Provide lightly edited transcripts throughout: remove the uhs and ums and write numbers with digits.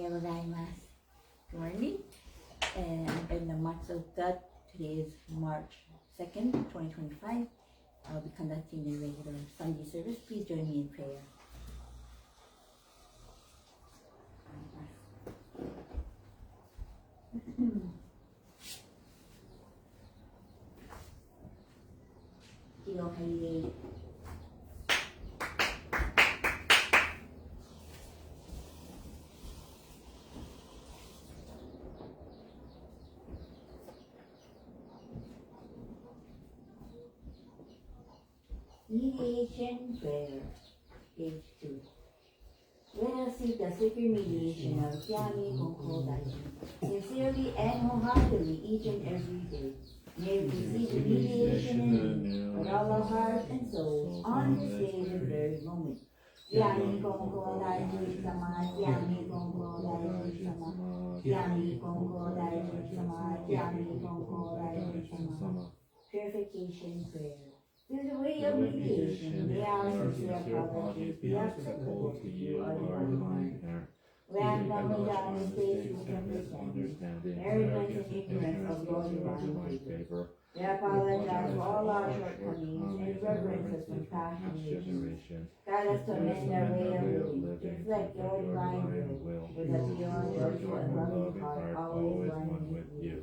Good morning. And in the month of God, today is March 2nd, 2025. I'll be conducting the regular Sunday service. Please join me in prayer. Mediation prayer, page 2. Let us seek the sacred mediation of Yami Konko sincerely and wholeheartedly each and every day. May we receive the mediation anew with all our hearts and souls on this day, this very moment. Yami Konko Daiji Sama, Yami Konko Daiji Sama, Yami Konko Daiji Sama, Yami Konko Daiji Sama. Purification prayer. Through the way of mediation, may our sincere apologies be acceptable to you, our divine parent. We have come down in space with understanding, arrogance and ignorance of your divine favor. We apologize for all our shortcomings and reverence us from past generations. Guide us to amend our way of living, reflect your divine will, with a pure, joyful, and loving heart, always one with you.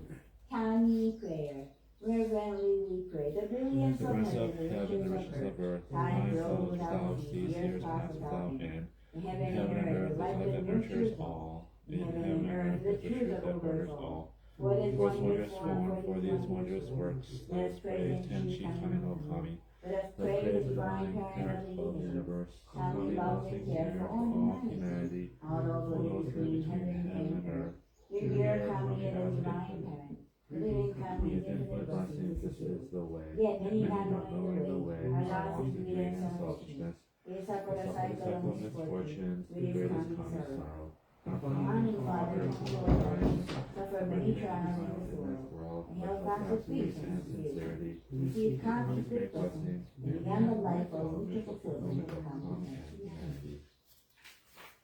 Tiny prayer. Reverently we pray. The brilliance of heaven, the riches of earth, time flows without cease, years pass without end. In heaven and earth, the light that nurtures all. In heaven and earth, the truth that orders all. What is wondrous form for these wondrous works? Let us pray, Tenshi Kami no Kami. Let us pray the divine parent of the universe, Kami loves and cares for all humanity, all those who live between heaven and earth. Revere Kami as a divine parent. Living Kami is infinite blessings, this is the way. Yet many not knowing the way, are lost in greed and selfishness. We suffer the cycle of misfortune, we greatest Kami sorrow. Our Father, suffer many trials in this world, and held back with peace and sincerity. Receive Kami's great blessings, and began the life of mutual fulfillment of Kami.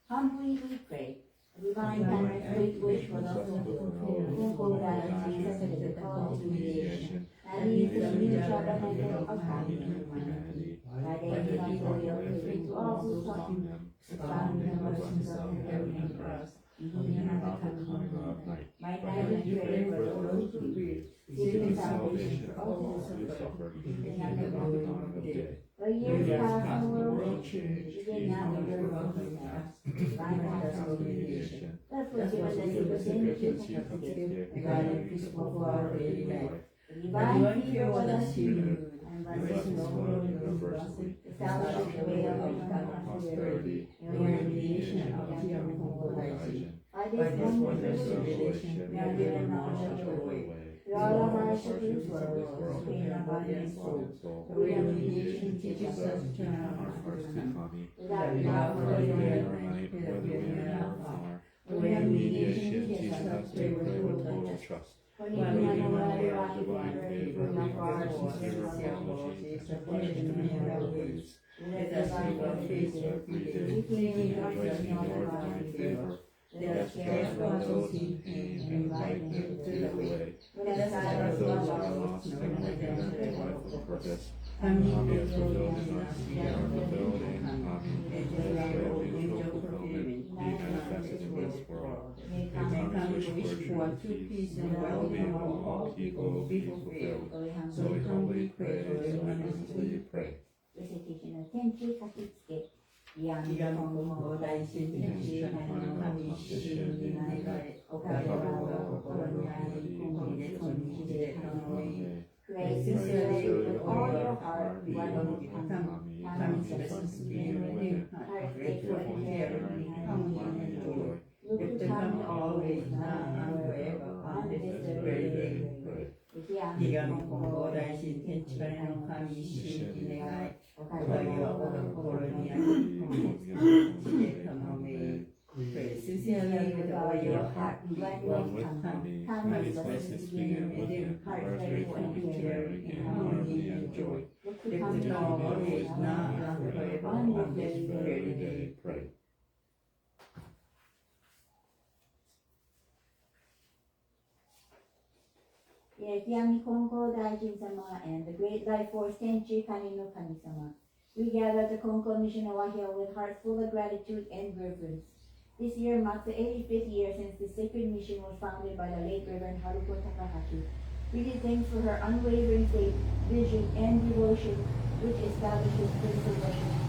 Humbly we pray. Divine parent, great wish for those who hold that accepted the call to mediation, and lead to the new tabernacle of humanity. By day, Goyo giving to all who sought him, expounding the mercies of heaven and earth, and healing at the coming of night. By night we pray for those who grieve, seeking salvation for all who suffer, keeping at the dawn of day. The years pass, the world change, giving out the word of the past. Divine pastoral mediation. Let's forgive us the sins we have forgiven, and God and peaceful for our daily life. The divine fear was us renewed, and blessings Lord universally. Establish the way of prosperity, and your mediation of the unconquered. By this wondrous revelation, we are given knowledge of the way. We all of our ship's world, pain of body and soul. The way of mediation teaches us to turn our hearts to Kami. Without whether we are night, whether we are far. The way of mediation teaches us to pray with total trust. When we know our divine favor, we offer sincere apologies and question in our ways. Let us seek our face every day, seeking rejoicing in your divine favor. Let us care for those in pain and invite them to the way. Let us guide those who are lost and guide them to their joyful purpose. Kami has fulfilled in us, we are fulfilled in Kami. Let your mutual fulfillment be manifested in this world. May Kami's wish for true peace and well-being of all people be fulfilled. So we humbly pray, so we earnestly pray. Recitation of Tenchi Kakitsuke. Yami Konko Daiji Tenshi Kami no Kami Shishi ni Nagai Okada wa Kokoro ni Ai Komi de Konji de Kami. Pray sincerely with all your heart, one with Kami. Kami's blessings be in your heart, grateful and caring, harmony and joy. Look to Kami always, now and forever, on this very day. Yami Konko Daiji Tenshi Kami no Kami Shishi ni Nagai Pray sincerely with all your heart, one with Kami. Kami's blessings be in your heart, grateful and caring, and harmony and joy. Look to Kami always, now and forever, on this very day. Pray. Yami Konko Daijin-sama and the great life force Tenchi Kani no Kami-sama. We gather at the Konko Mission of Wahio with hearts full of gratitude and reverence. This year marks the 85th year since the sacred mission was founded by the late Reverend Haruko Takahashi. We give thanks for her unwavering faith, vision, and devotion, which establishes spiritual worship.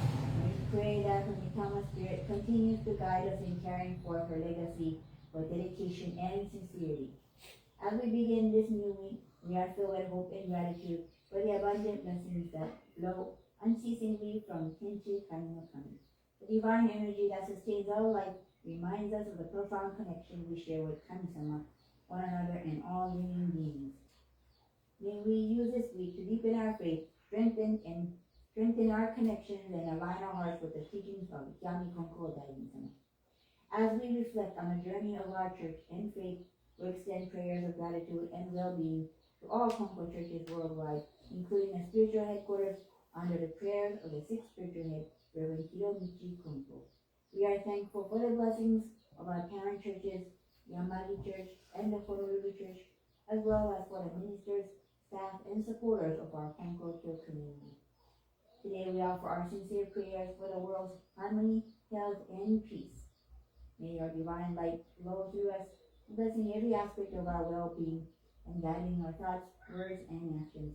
We pray that her Mikama spirit continues to guide us in carrying forth her legacy with dedication and sincerity. As we begin this new week, we are filled with hope and gratitude for the abundant blessings that flow unceasingly from Tenchi Kami no Kami. The divine energy that sustains all life reminds us of the profound connection we share with Kami-sama, one another, and all living beings. May we use this week to deepen our faith, strengthen our connections, and align our hearts with the teachings of Yami Konko Daijin-sama. As we reflect on the journey of our church and faith, we extend prayers of gratitude and well-being to all Konko churches worldwide, including the spiritual headquarters under the prayers of the sixth spiritual head, Reverend Hiromichi Konko. We are thankful for the blessings of our parent churches, Yamagi Church and the Honolulu Church, as well as for the ministers, staff, and supporters of our Konko church community. Today we offer our sincere prayers for the world's harmony, health, and peace. May your divine light flow through us, blessing every aspect of our well-being and guiding our thoughts, words, and actions.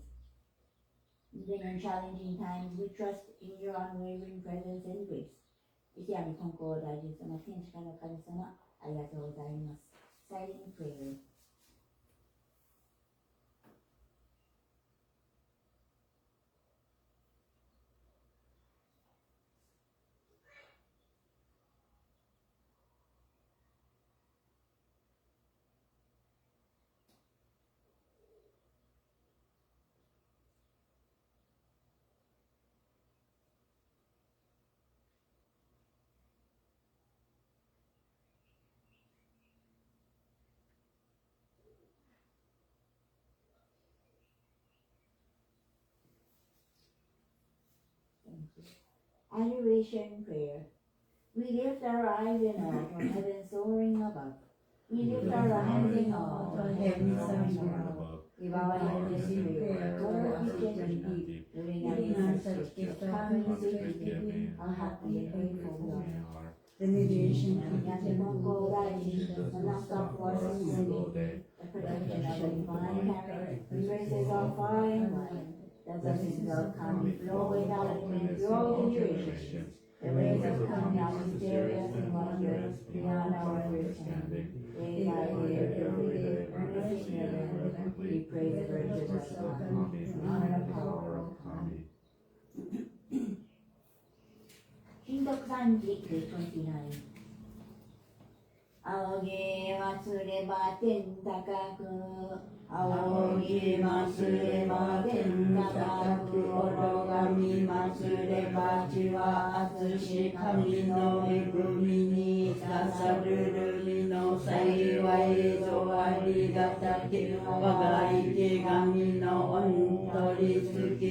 Even in challenging times, we trust in your unwavering presence and grace. Yami Konko Daijin-sama, Tenchi Kami no Kami-sama, arigatou gozaimasu. Silent prayer. Adoration prayer. We lift our eyes in awe to heaven soaring above. We lift our hands in awe to heaven soaring above. We bow our heads in prayer toward the deep, living and such gifts of common safety, how happy and grateful we are. The mediation of Yami Konko Daijin, the non-stop force of the protection of the divine parent, embraces all far and wide. The blessings of Kami flow without limit through all generations. The ways of Kami are mysterious and wondrous beyond our understanding. Day by day, every day, earnestly never, we praise the virtues of Kami and honor the power of Kami. Shintoku-sanji, day 29. 仰げ忘れば天高く仰ぎ忘れば天高く愚がみ忘れば地は厚し神の恵みに生かさるるみの幸いぞありがたき我が生神の御取りつき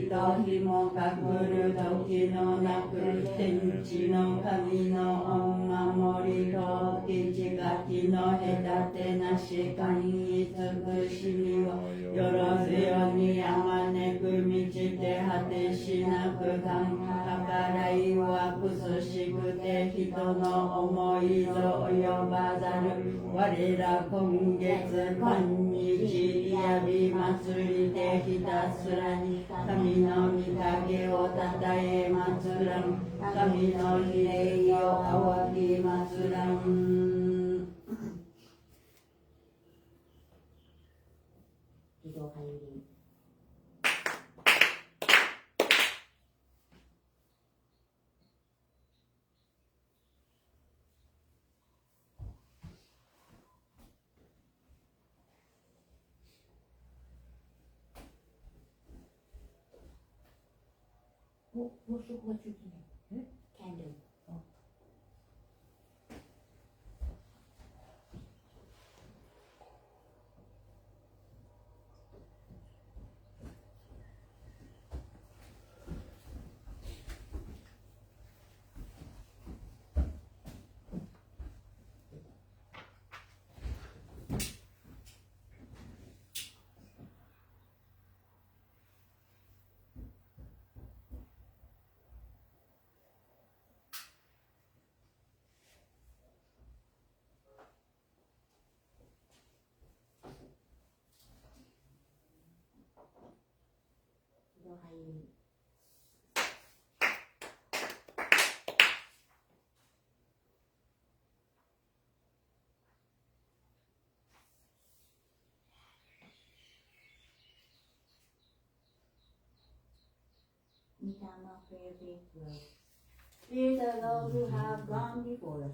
人日も隠る時のなく天地の神の御守りときちがきの隔てなし寛一尽しみをよろずよにあまねく満ちて果てしなく計らいはくすしくて人の思いぞ及ばざる我ら今月今日やび祭りでひたすらに神の御影をたたえ祭らん神の比例を仰ぎ祭らん祈祷入りWhat you doing? Candle. Mitama prayer faith will. Spirits of those who have gone before us.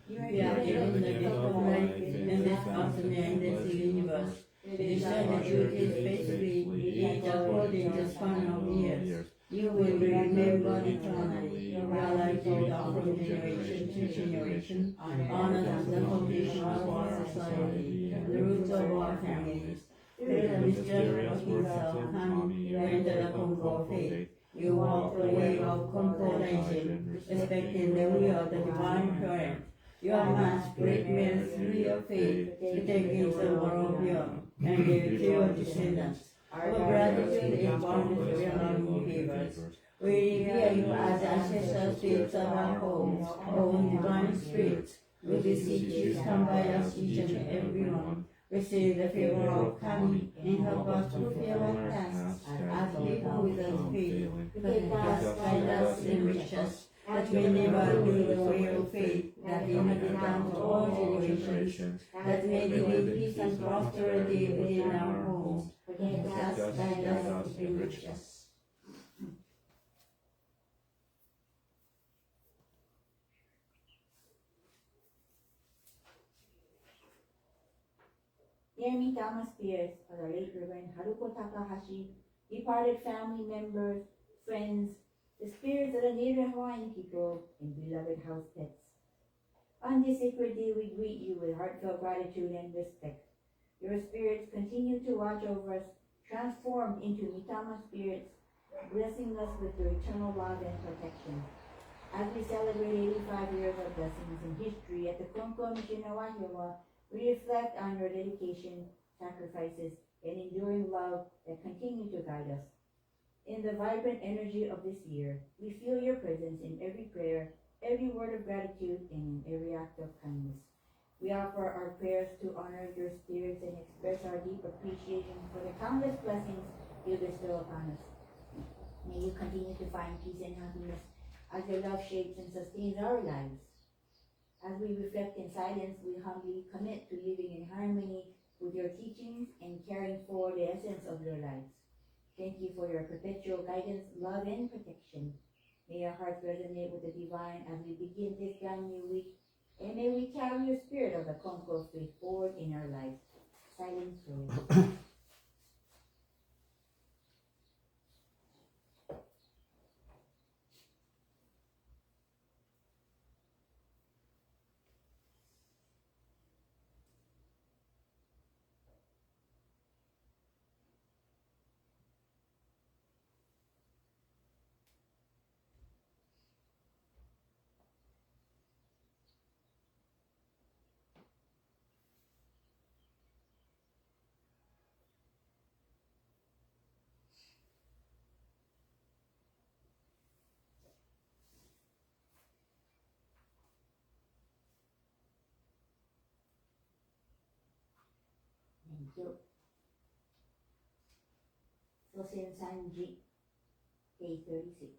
You are given the gift of life and this awesome and this universe. They said the truth is faithfully, each according to span of years. You will be remembered eternally. Your life goes on from generation to generation, honored as the foundation of our society and the roots of our families. Spirit of mysterious workers come, you enter the Konko faith. You walk the way of contemplation, respecting the will of the divine current. You amass great wealth through your faith to take into the world beyond, and give to your descendants. Our gratitude is boundless beyond universe. We revere you as ancestral spirits of our homes, own divine spirits. We beseech you, stand by us each and every one. Receive the favor of Kami and help us to fulfill our tasks as people with us faith. Protect us, guide us, enrich us, that we never lose the way of faith, that we may be down to all generations, that may live in peace and prosperity within our homes. Protect us, guide us, enrich us. Dear Mitama spirits of the late Reverend Haruko Takahashi, departed family members, friends, the spirits of the native Hawaiian people, and beloved house pets. On this sacred day, we greet you with heartfelt gratitude and respect. Your spirits continue to watch over us, transformed into Mitama spirits, blessing us with your eternal love and protection. As we celebrate 85 years of blessings in history at the Konko Mission of Wahiawa, we reflect on your dedication, sacrifices, and enduring love that continue to guide us. In the vibrant energy of this year, we feel your presence in every prayer, every word of gratitude, and in every act of kindness. We offer our prayers to honor your spirits and express our deep appreciation for the countless blessings you bestow upon us. May you continue to find peace and happiness as your love shapes and sustains our lives. As we reflect in silence, we humbly commit to living in harmony with your teachings and caring for the essence of your lives. Thank you for your perpetual guidance, love, and protection. May our hearts resonate with the divine as we begin this brand new week, and may we carry your spirit of the Konko faith forward in our lives. Silent prayer. Sosen Sanji, day 36.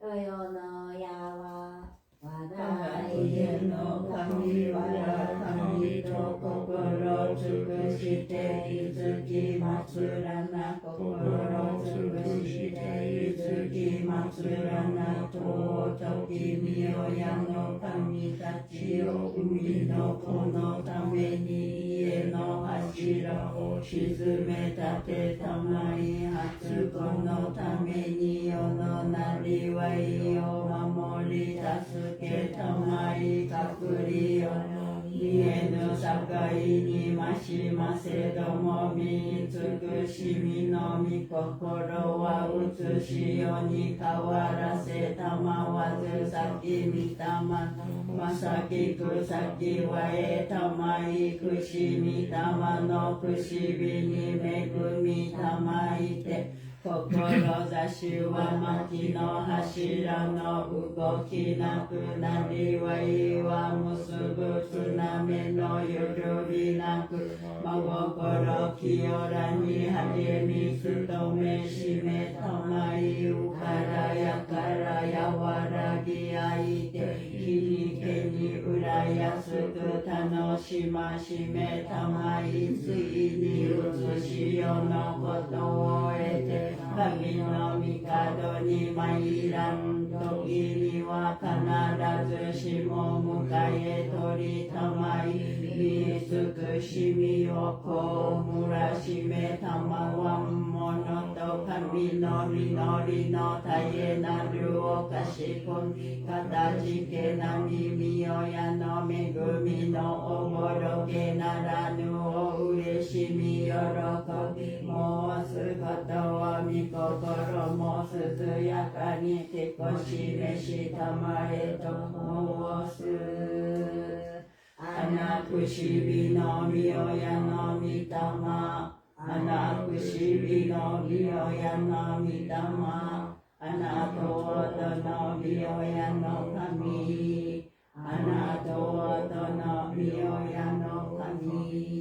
Goyo no yawa, wadaie no kami wa kami to kokoro tsukushite izuki matsurana kokoro tsukushite izuki matsurana to toki miyoya no kami tachi o umi no ko no tame ni ie no hashira o shizume tate tamai hatsuko no tame ni yo no nariwai o mamori tasuke tamai kakuri yo no ie no sakai ni mashimase domo mi tsukushimi no mi kokoro wa utsushi yo ni kawarase tamawazu saki mitama masaki kusaki wa e tamai kushimi tama no kushibi ni megumi tamai te kokoro zashi wa maki no hashira no ugoki naku nariwai wa musubu tsunami めのゆるぎなく真心清らに励み努めしめたまいうからやから和らぎあいて日にけに浦安く楽しましめたまいついにうつし世のことを得て神の帝に参らん時には必ずしも迎え取りたまい見尽くしみをこうむらしめたまわんものと神の実りの絶えなるおかしこみかたじけな耳よやの恵みのおぼろげならぬおうれしみ喜び申すことをみ心もすずやかにてこしめしたまえと申すあなくしびのみよやのみたまあなくしびのみよやのみたまあなととのみよやの神あなととのみよやの神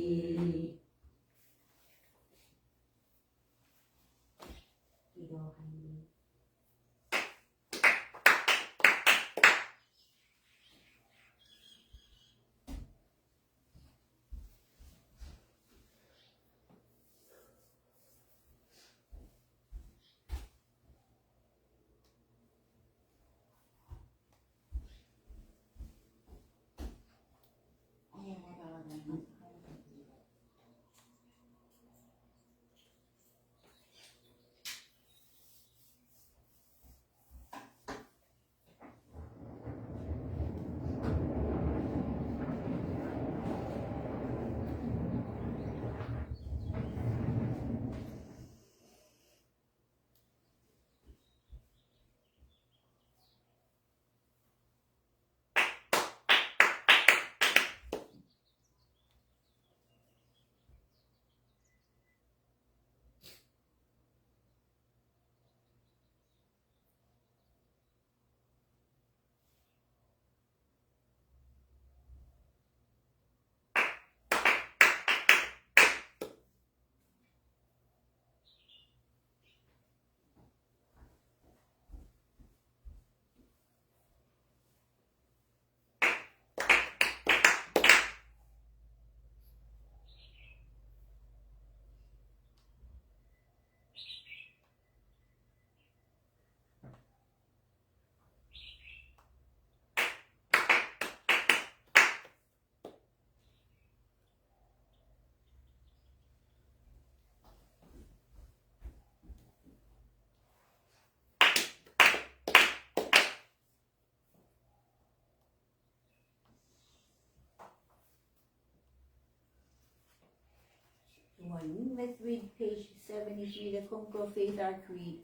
Let's read page 73, the Konko Faith Our Creed.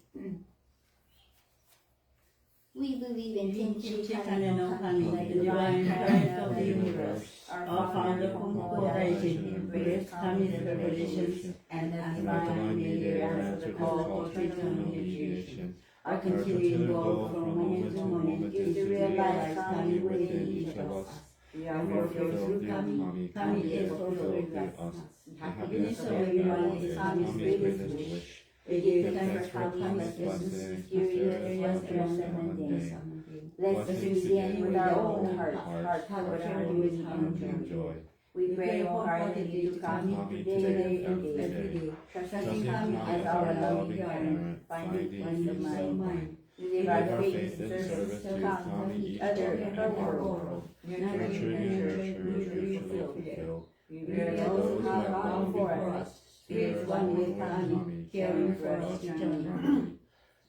We believe in Tenchi no Kami, the divine parent of the universe, our founder Konko Daijin, embraced Kami's revelations and the divine mediator of the call of eternal initiation. Our continuing goal from moment to moment is to realize Kami within each of us. We are fulfilled through Kami. Kami is fulfilled through us. Happiness of everyone is Kami's greatest wish. We give thanks for Kami's blessings, mysterious and mundane. Let's begin with our own heart covered with joy. We pray wholeheartedly to Kami day and day, trusting Kami as our loving parent, finding peace of mind. We live our faith in service to Kami, each other in our world, nurturing, mutually fulfilled. We bear those who have gone before us, spirits one with Kami, caring for us eternally.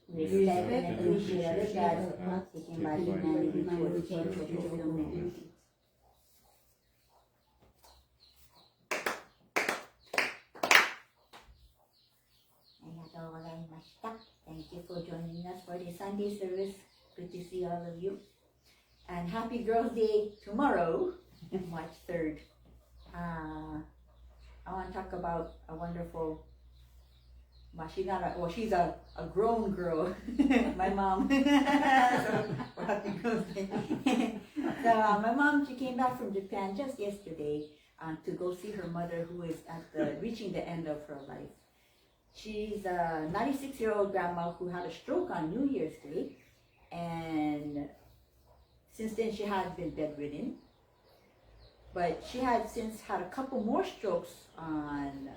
We respect and appreciate other God's path taken by humanity towards spiritual fulfillment. ありがとうございました。Thank you for joining us for the Sunday service. Good to see all of you. And happy Girls' Day tomorrow, March 3rd. I want to talk about a wonderful but she's not a, well, she's a grown girl, my mom. So, happy birthday. So my mom, she came back from Japan just yesterday to go see her mother, who is reaching the end of her life. She's a 96-year-old grandma who had a stroke on New Year's Day, and since then she had been bedridden. But she had since had a couple more strokes on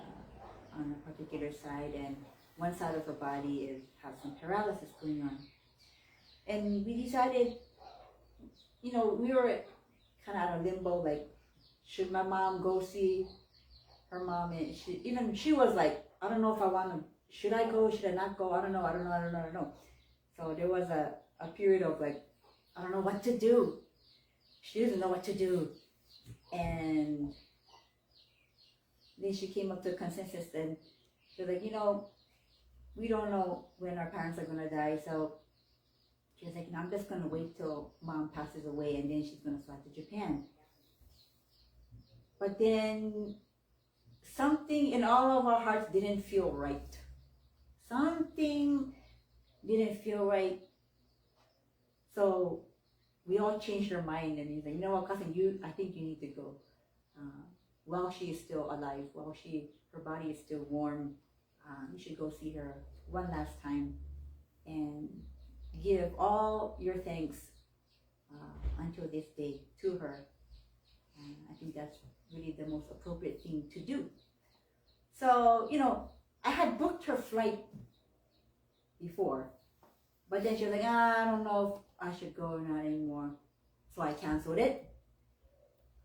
a particular side, and one side of her body has some paralysis going on. And we decided, we were kind of out of limbo, like, should my mom go see her mom? And she was like, I don't know if I want to, should I go, should I not go? I don't know. So there was a period of like, I don't know what to do. She doesn't know what to do. And then she came up to a consensus, and she was like, we don't know when our parents are going to die. So she was like, I'm just going to wait till mom passes away, and then she's going to fly to Japan. But then something in all of our hearts didn't feel right. Something didn't feel right. So we all changed our mind, and he's like, what, cousin, I think you need to go. While she is still alive, while her body is still warm, you should go see her one last time and give all your thanks until this day to her. I think that's really the most appropriate thing to do. So, I had booked her flight before, but then she was like, I don't know if I should go or not anymore. So I canceled it.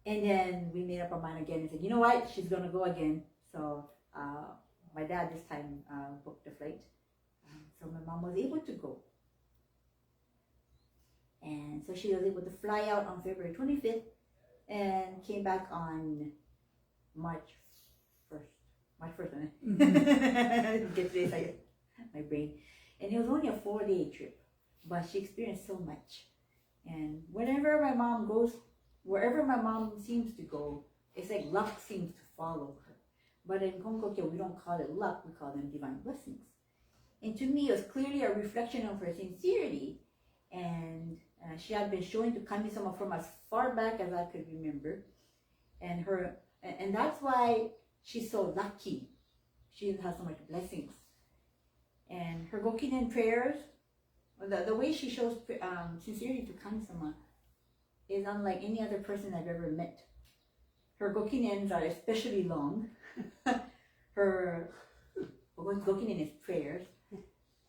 And then we made up our mind again and said, you know what, she's going to go again. So my dad this time booked the flight. So my mom was able to go. And so she was able to fly out on February 25th and came back on March 1st. March 1st, get today's like my brain. And it was only a 4-day trip, but she experienced so much. And whenever my mom goes, wherever my mom seems to go, it's like luck seems to follow her. But in Konko, we don't call it luck, we call them divine blessings. And to me, it was clearly a reflection of her sincerity. And she had been showing to Kami-sama from as far back as I could remember. And that's why she's so lucky. She has so much blessings. And her Gokinen prayers, the way she shows sincerity to Kami-sama is unlike any other person I've ever met. Her Gokinens are especially long. Her Gokinen is prayers.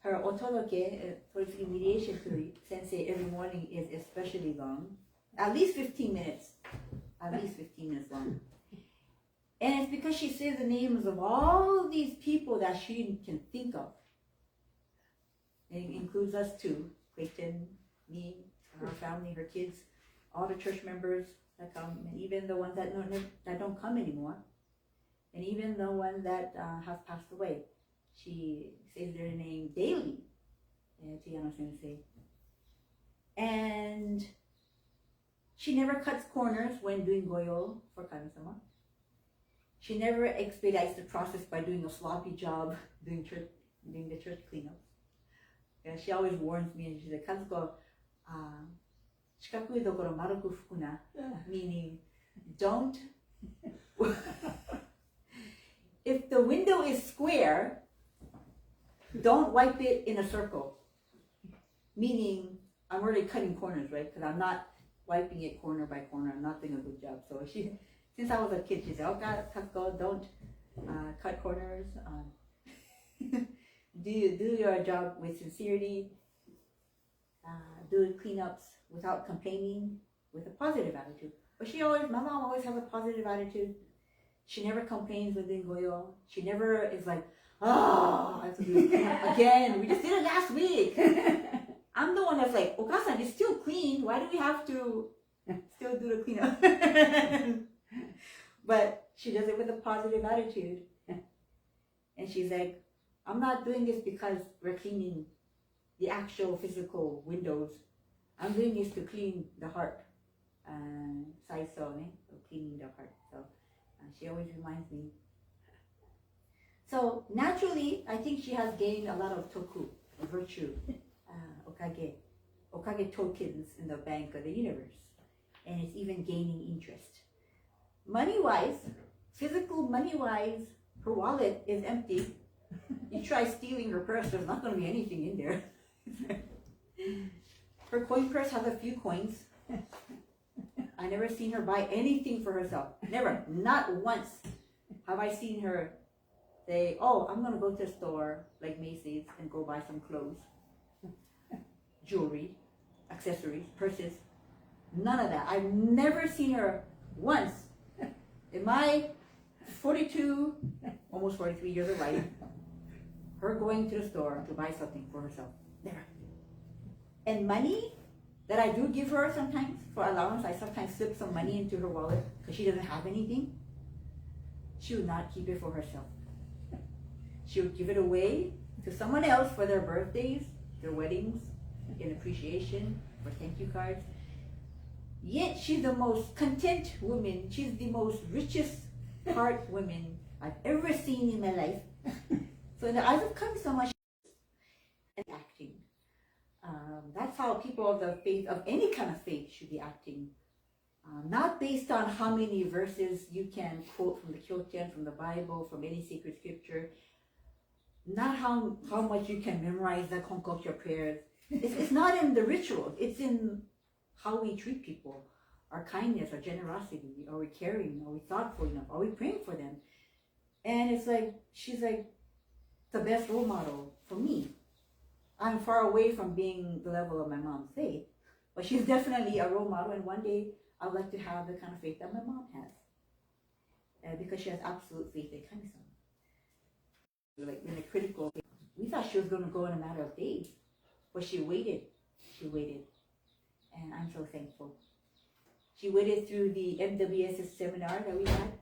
Her otoroke, towards mediation to sensei every morning, is especially long. At least 15 minutes. At least 15 minutes long. And it's because she says the names of all these people that she can think of. And it includes us too. Clayton, me, our family, her kids, all the church members that come, and even the ones that don't come anymore. And even the ones that have passed away. She says their name daily, Tiyano Sensei. And she never cuts corners when doing Goyo for Kami-sama. She never expedites the process by doing a sloppy job doing the church cleanups. And she always warns me, and she's like, Kazuko, shikaku dokoro maruku fuku na, meaning don't. If the window is square, don't wipe it in a circle. Meaning, I'm already cutting corners, right? Because I'm not wiping it corner by corner. I'm not doing a good job. So since I was a kid, she said, "Oh God, Kazuko, don't cut corners. Do your job with sincerity. Do cleanups without complaining, with a positive attitude." But my mom always has a positive attitude. She never complains when doing Goyo. She never is like, I have to do it again. We just did it last week. I'm the one that's like, Okasan, it's still clean. Why do we have to still do the cleanup? But she does it with a positive attitude. And she's like, I'm not doing this because we're cleaning the actual physical windows. I'm doing this to clean the heart. Saiso, cleaning the heart. So she always reminds me. So naturally, I think she has gained a lot of toku, virtue, okage tokens in the bank of the universe. And it's even gaining interest. Money-wise, physical money-wise, her wallet is empty. You try stealing her purse, there's not going to be anything in there. Her coin purse has a few coins. I never seen her buy anything for herself. Never. Not once have I seen her say, oh, I'm going to go to a store like Macy's and go buy some clothes, jewelry, accessories, purses. None of that. I've never seen her once in my 42, almost 43 years of life, her going to the store to buy something for herself. Never. And money that I do give her sometimes for allowance, I sometimes slip some money into her wallet because she doesn't have anything. She would not keep it for herself. She would give it away to someone else for their birthdays, their weddings, in appreciation, for thank you cards. Yet she's the most content woman. She's the most richest heart woman I've ever seen in my life. So in the eyes of Kami-sama, and acting. That's how people of the faith, of any kind of faith, should be acting. Not based on how many verses you can quote from the Kyoten, from the Bible, from any sacred scripture. Not how much you can memorize the Konko prayers. It's not in the ritual. It's in how we treat people. Our kindness, our generosity. Are we caring? Are we thoughtful enough? Are we praying for them? And it's like, she's like the best role model for me. I'm far away from being the level of my mom's faith, but she's definitely a role model, and one day I would like to have the kind of faith that my mom has, because she has absolute faith in Kami-sama. Like in a critical, we thought she was going to go in a matter of days, but she waited, and I'm so thankful. She waited through the MWS seminar that we had.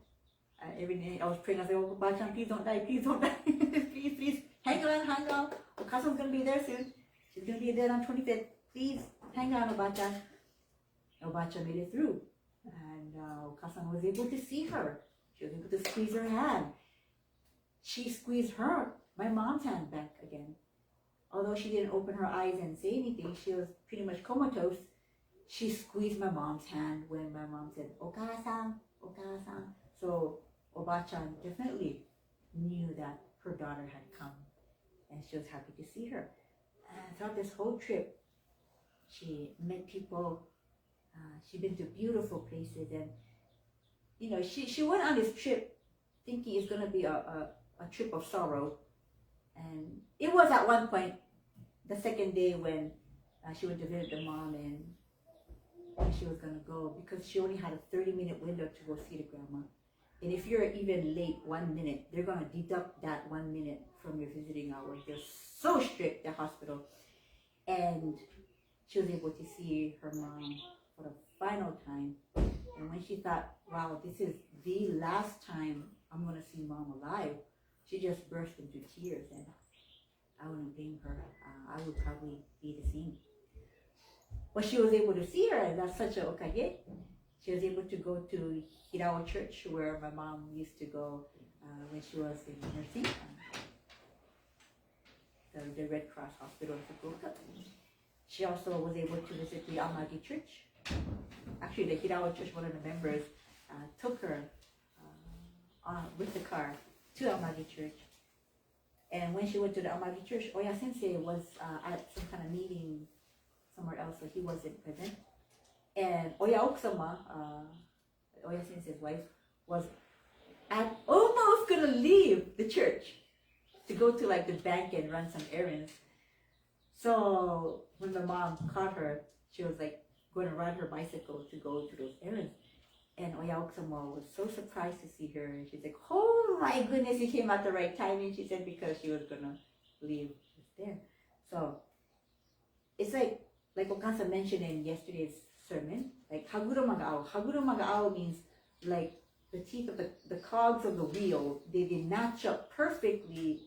Every day I was praying, I said, oh, Bachan, please don't die, please don't die, please, hang on. Okasan's going to be there soon. She's going to be there on 25th. Please, hang on, Obacha. Obacha made it through. And Okasan was able to see her. She was able to squeeze her hand. She squeezed my mom's hand back again. Although she didn't open her eyes and say anything, she was pretty much comatose. She squeezed my mom's hand when my mom said, Okasan. So Obacha definitely knew that her daughter had come. And she was happy to see her. And throughout this whole trip, she met people. She'd been to beautiful places, and she went on this trip thinking it's going to be a trip of sorrow. And it was at one point, the second day when she went to visit the mom, and she was going to go because she only had a 30-minute window to go see the grandma. And if you're even late 1 minute, they're going to deduct that 1 minute from your visiting hours. They're so strict, the hospital. And she was able to see her mom for the final time. And when she thought, wow, this is the last time I'm going to see mom alive, she just burst into tears. And I wouldn't blame her. I would probably be the same. But she was able to see her, and that's such a okage. She was able to go to Hirao Church, where my mom used to go when she was in nursing, the Red Cross Hospital in Fukuoka. She also was able to visit the Amagi Church. Actually, the Hirao Church, one of the members, took her with the car to Amagi Church. And when she went to the Amagi Church, Oya Sensei was at some kind of meeting somewhere else, so he wasn't present. And Oya Okusama, Oya Sensei's wife, was almost going to leave the church to go to like the bank and run some errands. So when my mom caught her, she was like going to ride her bicycle to go to those errands. And Oya Okusama was so surprised to see her. And she's like, oh my goodness, you came at the right time. And she said because she was going to leave there. So it's like Okasa mentioned in yesterday's sermon, like Haguro Magao. Haguro Magao means like the teeth of the cogs of the wheel, they match up perfectly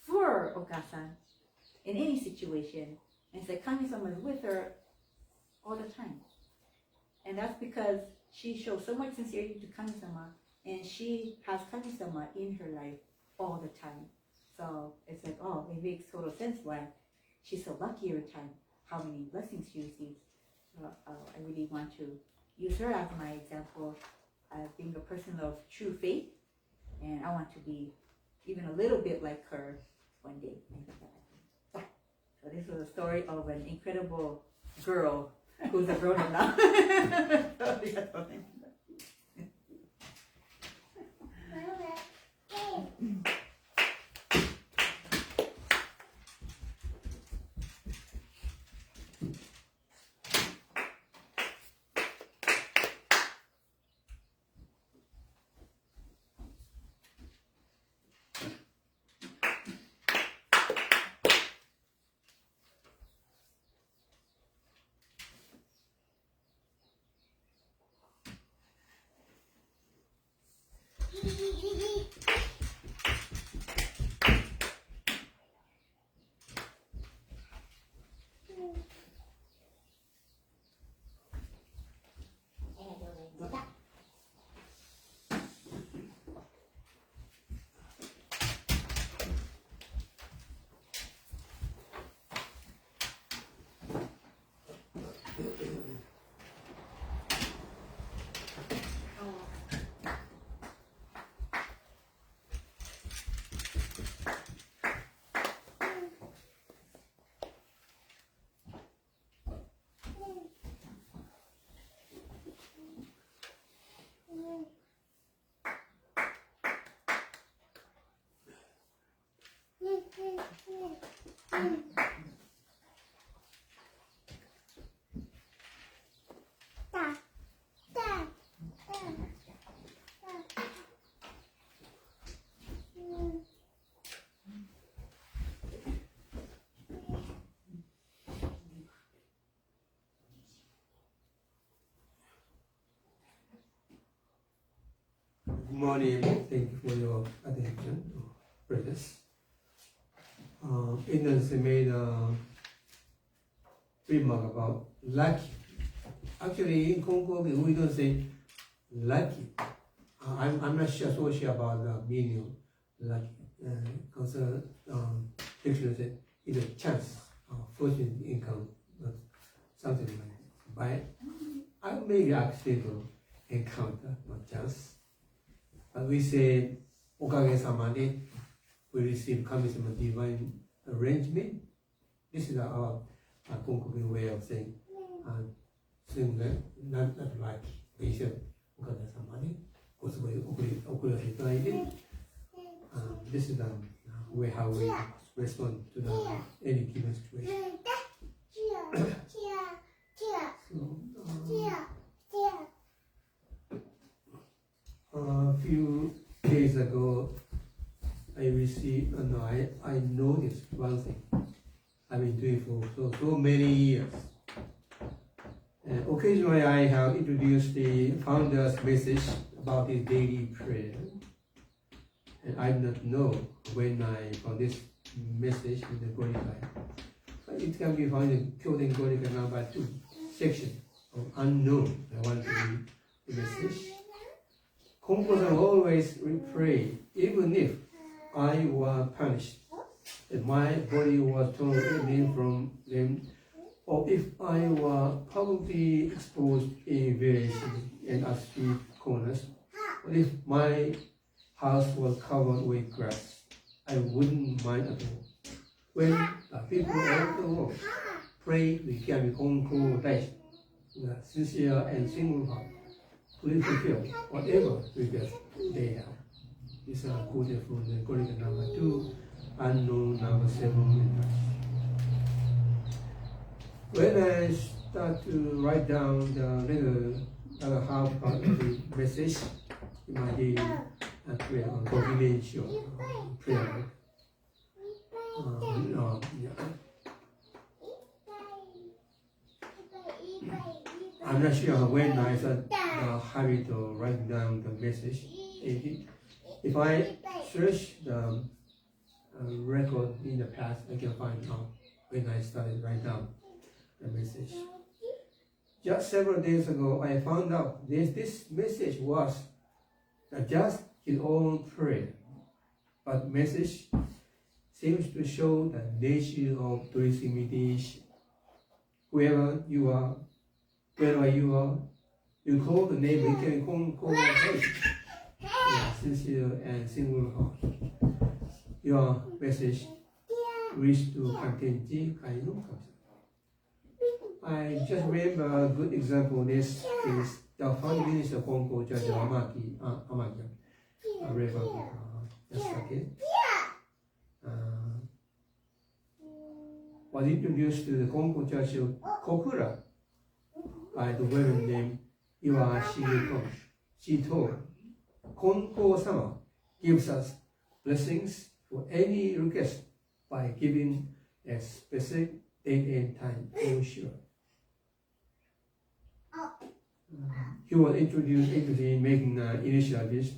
for Okasa in any situation. And it's like Kami-sama is with her all the time. And that's because she shows so much sincerity to Kami-sama, and she has Kami-sama in her life all the time. So it's like, oh, it makes total sense why she's so lucky every time, how many blessings she receives. So I really want to use her as my example as being a person of true faith, and I want to be even a little bit like her one day. So this was a story of an incredible girl who's a grown-up now. Good morning. Thank you for your attention. Brothers. Ignorance made a remark about lucky. Actually, in Konko, we don't say lucky. I'm not sure, so sure about the meaning of lucky. Because dictionary said it's a chance, fortune, income, something like that. But I maybe accidental encounter, not chance. But we say, Okage-sama de, we receive coming from a divine arrangement. This is our Konko way of saying, not like we said, Okage-sama de, this is the way how we respond to any given situation. A few days ago, I received, I noticed one thing I've been doing for so many years. Occasionally, I have introduced the founder's message about his daily prayer. And I do not know when I found this message in the Gorika. It can be found in Kyoten Gorika number 2, section of unknown. I want to read the message. Konko-san always pray, even if I was punished, if my body was torn away from them, or if I were publicly exposed in various and at street corners, or if my house was covered with grass, I wouldn't mind at all. When the people of the world pray, we can be Konko dash, sincere and single heart. Please fulfill whatever request they have. These are quoted from the Gorika number 2, unknown number 7. When I start to write down the other half of the message in my daily prayer on confidential prayer, I'm not sure when I start the habit of writing down the message. If I search the record in the past, I can find out when I started writing down the message. Just several days ago, I found out this message was just his own prayer. but message seems to show the nature of Buddhist imitation. Whoever you are, wherever you are, you call the name, you can call sincere and single heart. Your message reach to contain Kaino. I just remember a good example. This is the founding minister of Konko, Judge Amaki, Reverend Yasake. Was introduced to the Konko Church of Kokura by the woman named Iwashige. She told, Konko-sama gives us blessings for any request by giving a specific date and time for sure. He was introduced into making an initial wish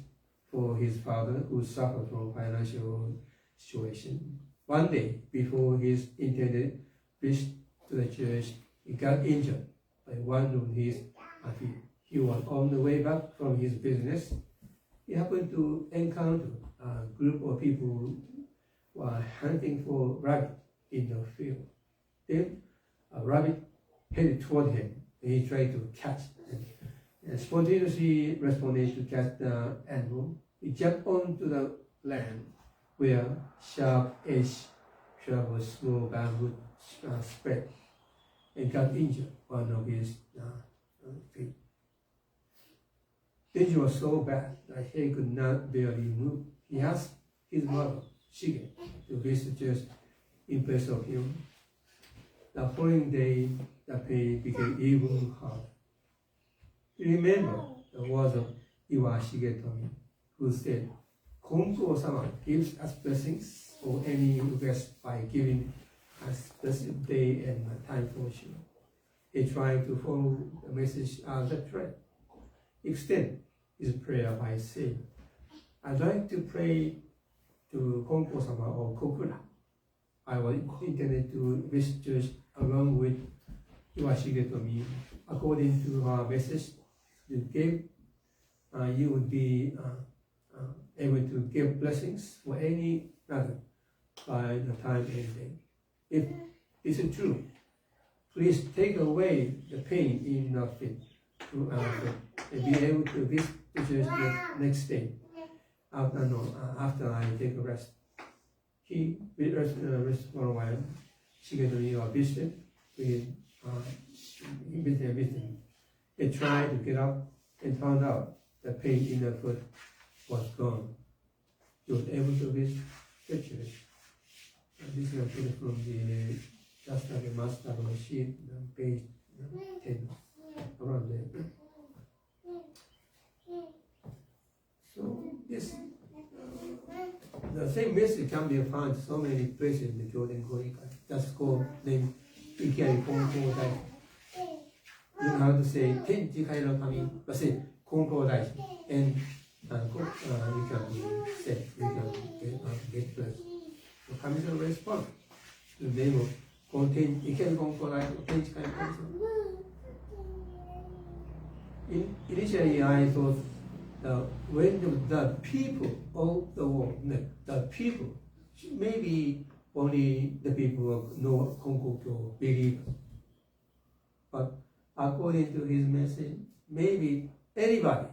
for his father who suffered from financial situation. One day before his intended visit to the church, he got injured by one of his feet. He was on the way back from his business. He happened to encounter a group of people who were hunting for rabbit in the field. Then a rabbit headed toward him, and he tried to catch it. And spontaneously responded to catch the animal. He jumped onto the land where sharp-edged shrub of small bamboo spread and got injured one of his feet. The injury was so bad that he could not barely move. He asked his mother, Shige, to visit church in place of him. The following day, the pain became even harder. Remember the words of Iwashige Tomi, who said, Konko-sama gives us blessings for any request by giving us specific day and time for sure. He tried to follow the message as a thread. Extend his prayer by saying, I'd like to pray to Konko-sama or Kokura. I was intended to visit church along with Iwashige Tomi. According to her message, you would be able to give blessings for any matter by the time and day. If this is true, please take away the pain in your feet and be able to visit the church the next day after I take a rest. He rest for a while. She got a visit with him. He tried to get up and found out the pain in the foot was gone. He was able to visit the church. This is a photo from the just like a master of a sheet, page 10, around there. So this, the same message can be found so many places in the Jordan Korika. Just called name Ikari Konko Dai. You have to say Tenji Kairo Kami, but say Konko Dai, and you can say you can get blessed. So Kami will respond to the name of contain Ikari Konko Dai or Tenji Kairo Kami. Initially, I thought when the people of the world, the people, maybe only the people of know Konko believe, but according to his message, maybe anybody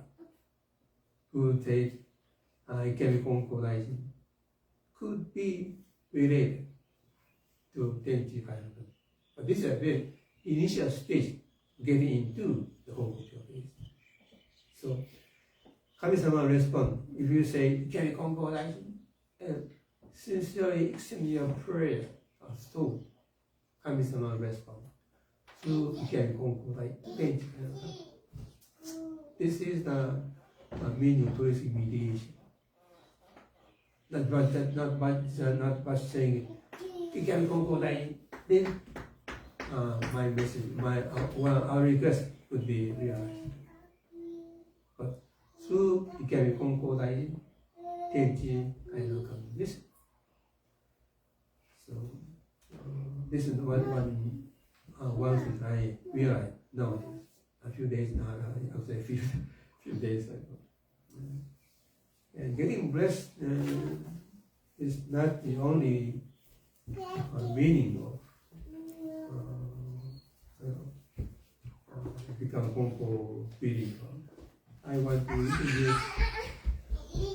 who takes Ikari Konko Daijin could be related to Tenji Kainoka. But this is a very initial stage getting into the Konko phase. So, Kami-sama respond. If you say Ikari Konko Daijin and sincerely extend your prayer as told, Kami-sama respond. To Ikari Konko Daijin. This is the meaning of Buddhist mediation. Not by saying Ikari Konko Daijin. Then my message, our request would be realized. But through Ikari Konko Daijin, Tenji Kainoka this. So this is one thing I realized nowadays. A few days now, I would say few days ago. And getting blessed is not the only meaning of become Konko believer. I want to introduce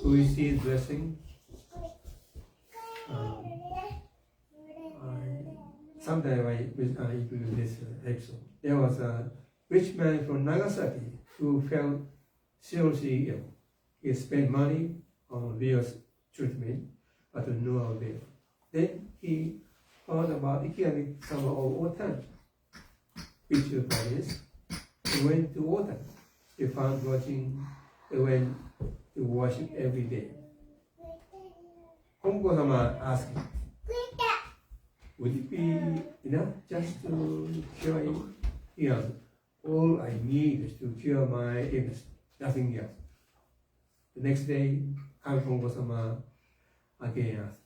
to receive blessing. Sometime I introduce this episode. There was a rich man from Nagasaki who felt seriously ill. He spent money on various treatment, but to no avail. Then he heard about economic summer of Otan, which is he went to Otan. He found watching, he went to worship every day. Konko-sama asked him, would it be enough just to cure him? He answered, all I need is to cure my illness, nothing else. The next day, Konko-sama again asked,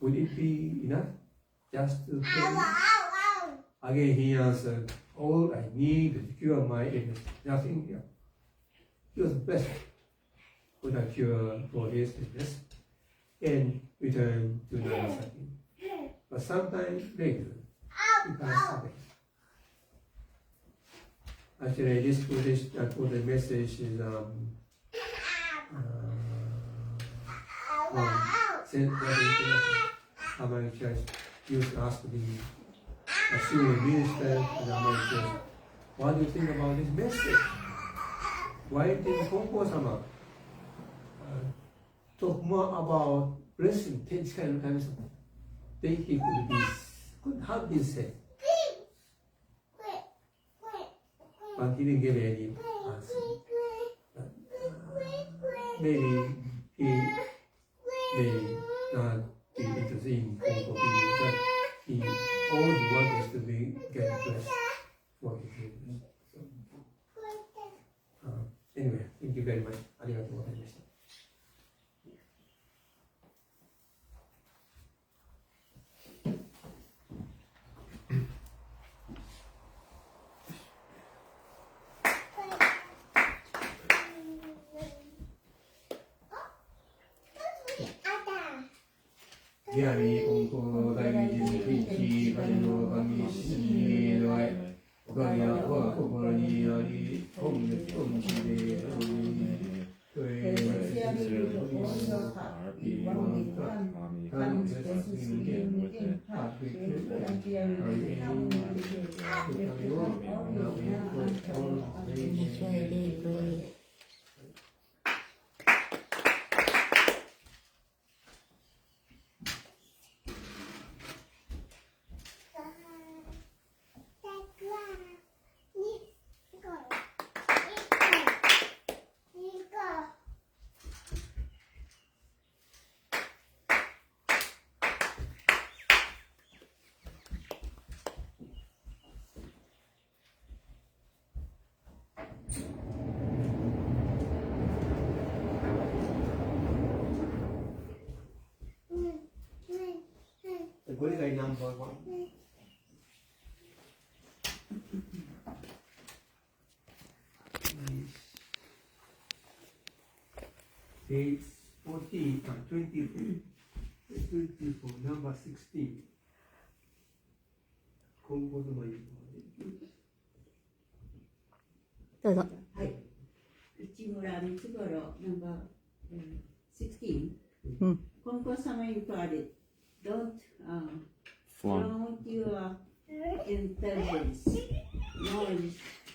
would it be enough just to cure him? Again he answered, all I need is to cure my illness, nothing else. He was blessed with a cure for his illness and returned to Nagasaki. But sometime later, he passed away. Actually, this quoted message is sent by the American Church. Used to ask the senior minister in the American Church, what do you think about this message? Why did Konko-sama talk more about blessing, this kind of stuff? Think he could have been said. But he didn't give any answer. Maybe he may not be interested in Konko belief, but all he wants is to get blessed for his illness. Anyway, thank you very much. ありがとうございました。ギャリーコンコ大事に一風の神しの愛おかげは心にあり本月本気であり对これがナンバーワン。Page 14, 24, number 16. 今後のどうぞ。はい。内村光五郎、ナンバー16。Konko-sama imparted, don't flaunt your intelligence, knowledge,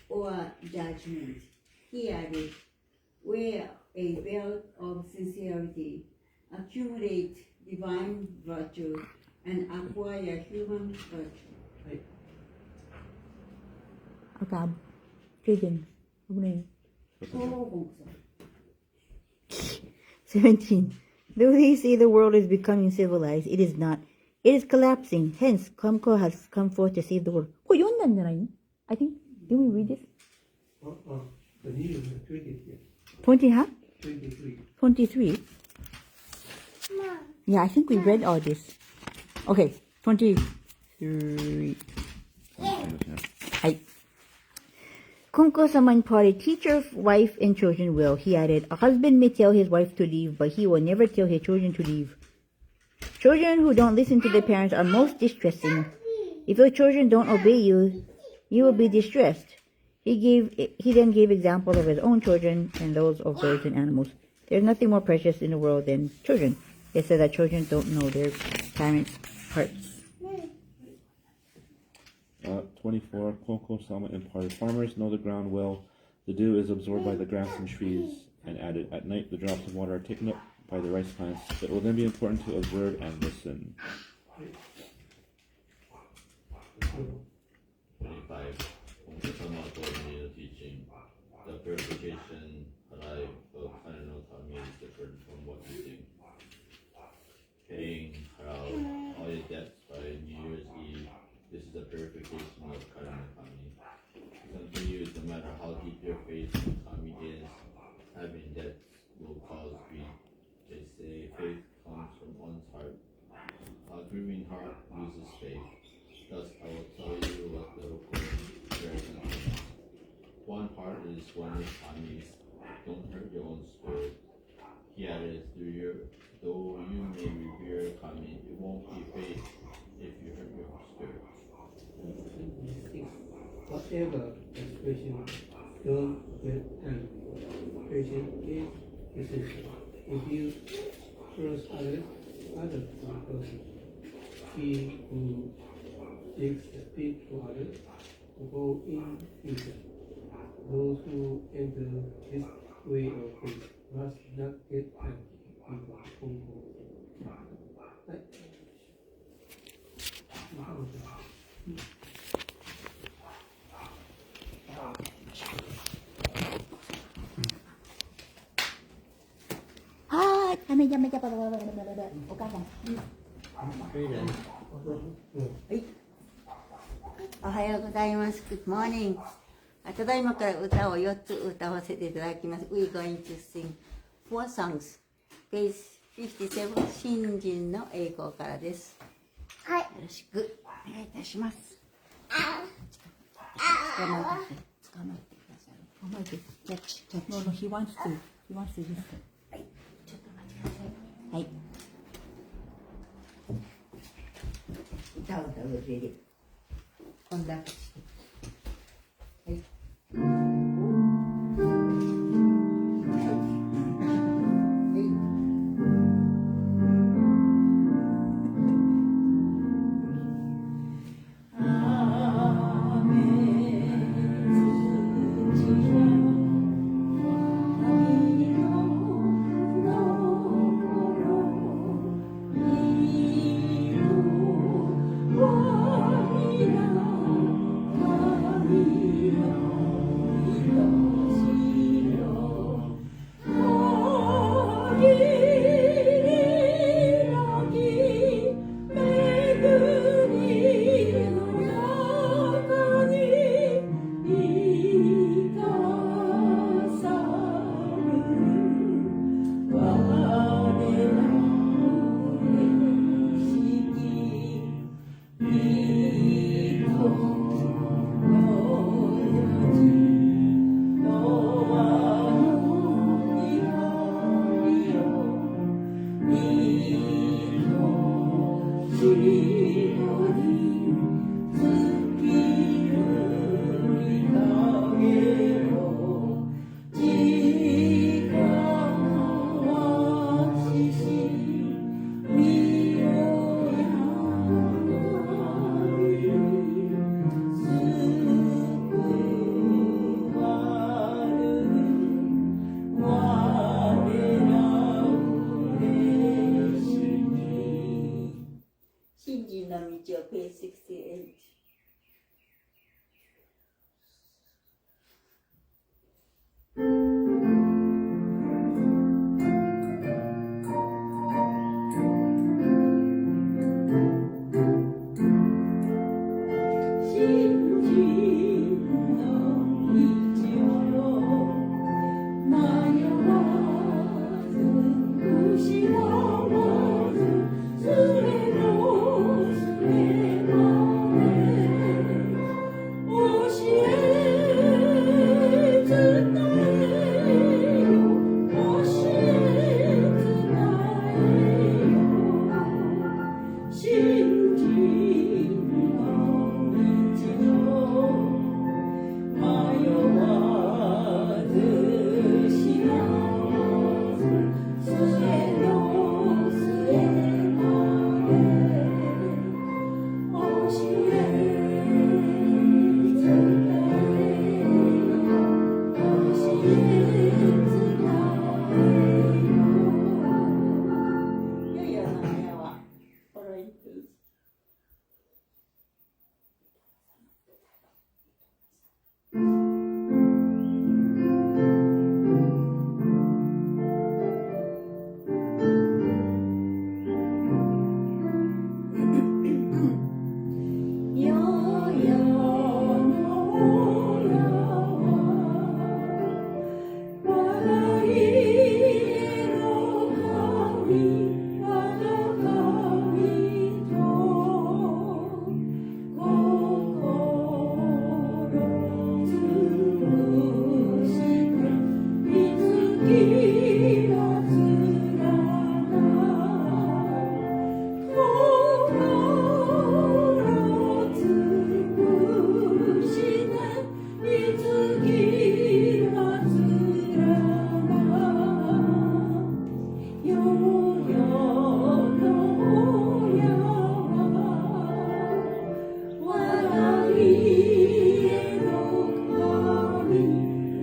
or judgment. He added, wear a belt of sincerity, accumulate divine virtue, and acquire human virtue. 赤、bedridden. 17. Though they say the world is becoming civilized, it is not. It is collapsing. Hence, Konko has come forth to save the world. これ読んだんじゃないの? I think. Did we read this? The news is 20, huh? 23. 23? Yeah, I think we read all this. Okay, 23. Hi. Konko-sama imparted, teach your wife and children well. He added, a husband may tell his wife to leave, but he will never tell his children to leave. Children who don't listen to their parents are most distressing. If your children don't obey you, you will be distressed. He then gave examples of his own children and those of birds and animals. There's nothing more precious in the world than children. It said that children don't know their parents' hearts. 24. Konko Sama imparted. Farmers know the ground well. The dew is absorbed by the grass and trees and added. At night, the drops of water are taken up by the rice plants. It will then be important to observe and listen. 25. Konko Sama told me the teaching. The purification alive of final Kami is different from what you think. Paying all your debts by New Year's Eve. This is the purification of Karma Kami. Continue no matter how deep your faith in Kami is. Having debts will cause greed. They say faith comes from one's heart. A grieving heart loses faith. Thus I will tell you what the Rokko shares and things. One heart is one with Kami's. Don't hurt your own spirit. He added, though you may revere Kami, it won't be faith if you hurt your spirit. Whatever expression don't get an expression is essential. If you cross others will cross you. He who takes the speak to others will go in future. Those who enter this way of faith must not get angry with Konko. Ah,お母さん。おはようございます。Good morning. ただいまから歌を4つ歌わせていただきます。We're going to sing 4 songs. Page 57、新人の英語からです。はい。よろしくお願いいたします。捕まってください。捕まえて。No, no, he wants to listen. はい。ちょっと待ってください。はい。歌を歌う上で。こんな形で。はい。Oh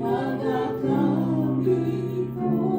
我が神と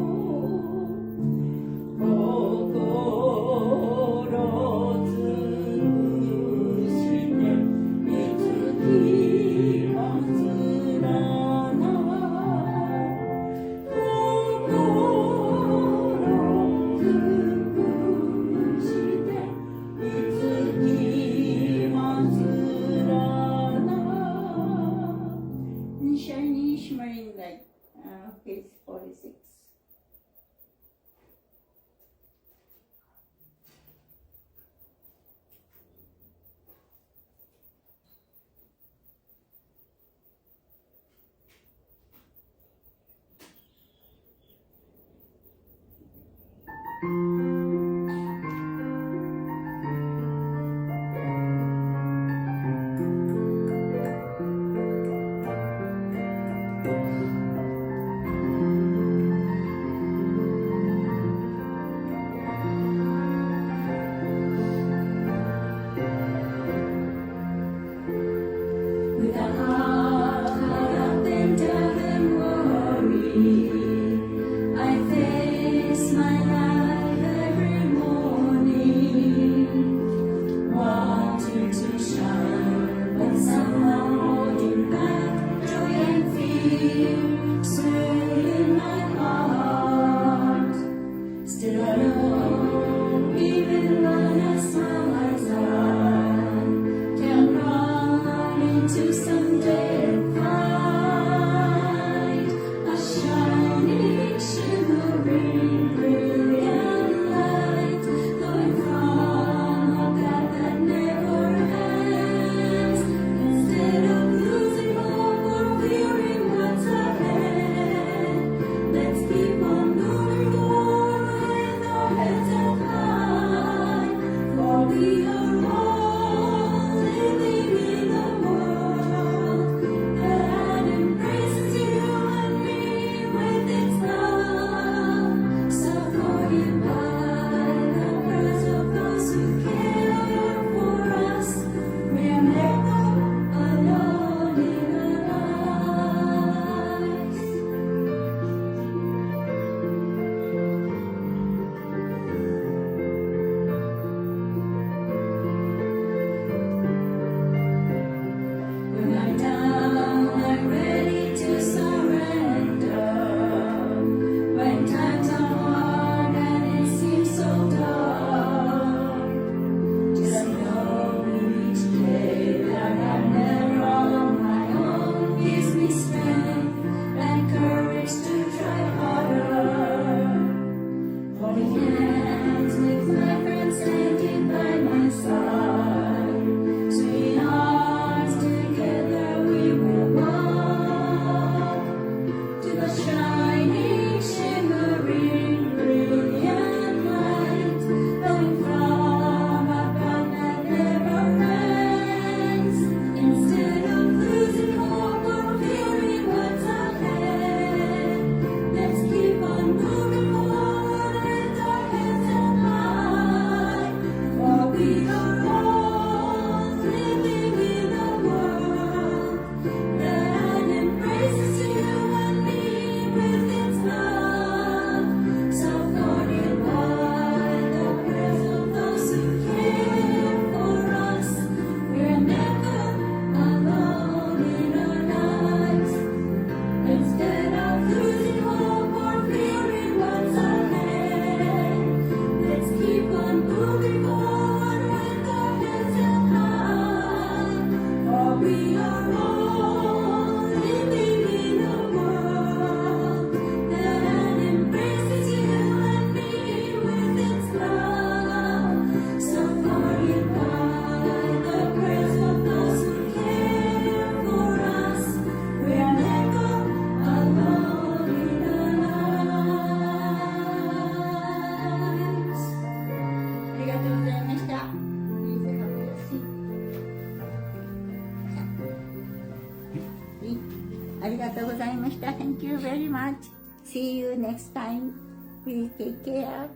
Thank you very much. See you next time. Please take care.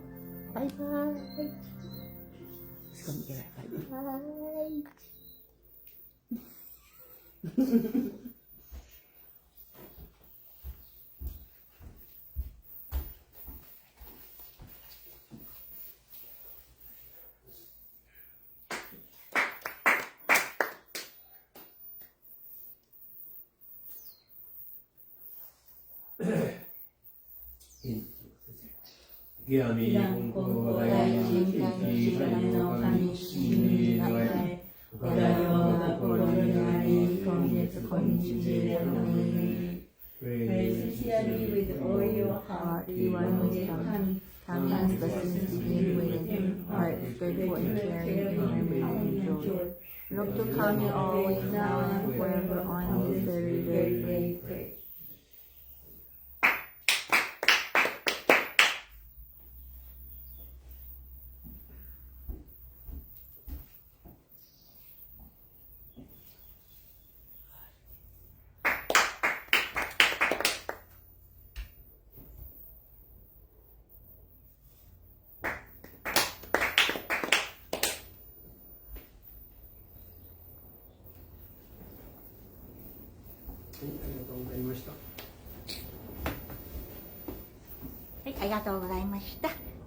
Bye bye. It's gonna be right. Bye. Gyami Konko Daiji Shiki no Kami Shimi Noe Goyo Koronari Kongetsu Konnichi Pray sincerely with all your heart. You are most come. Kami's blessings begin with heart, grateful and caring, memory and joy. Look to Kami always now and forever on this very day. Pray.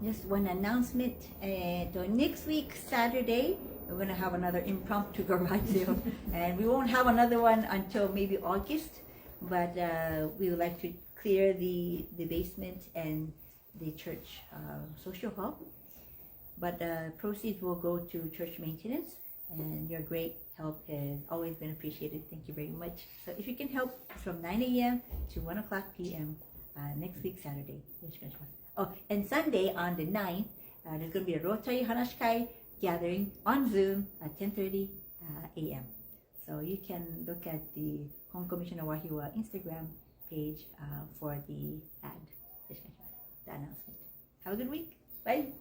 Just one announcement. Next week, Saturday, we're going to have another impromptu garage sale. And we won't have another one until maybe August. But we would like to clear the basement and the church social hall. But proceeds will go to church maintenance. And your great help has always been appreciated. Thank you very much. So if you can help from 9 a.m. to 1 o'clock p.m. Next week, Saturday. Oh, and Sunday on the 9th, there's going to be a Rotary Hanashikai gathering on Zoom at 10:30 a.m. So you can look at the Konko Mission of Wahiwa Instagram page for the ad, the announcement. Have a good week. Bye.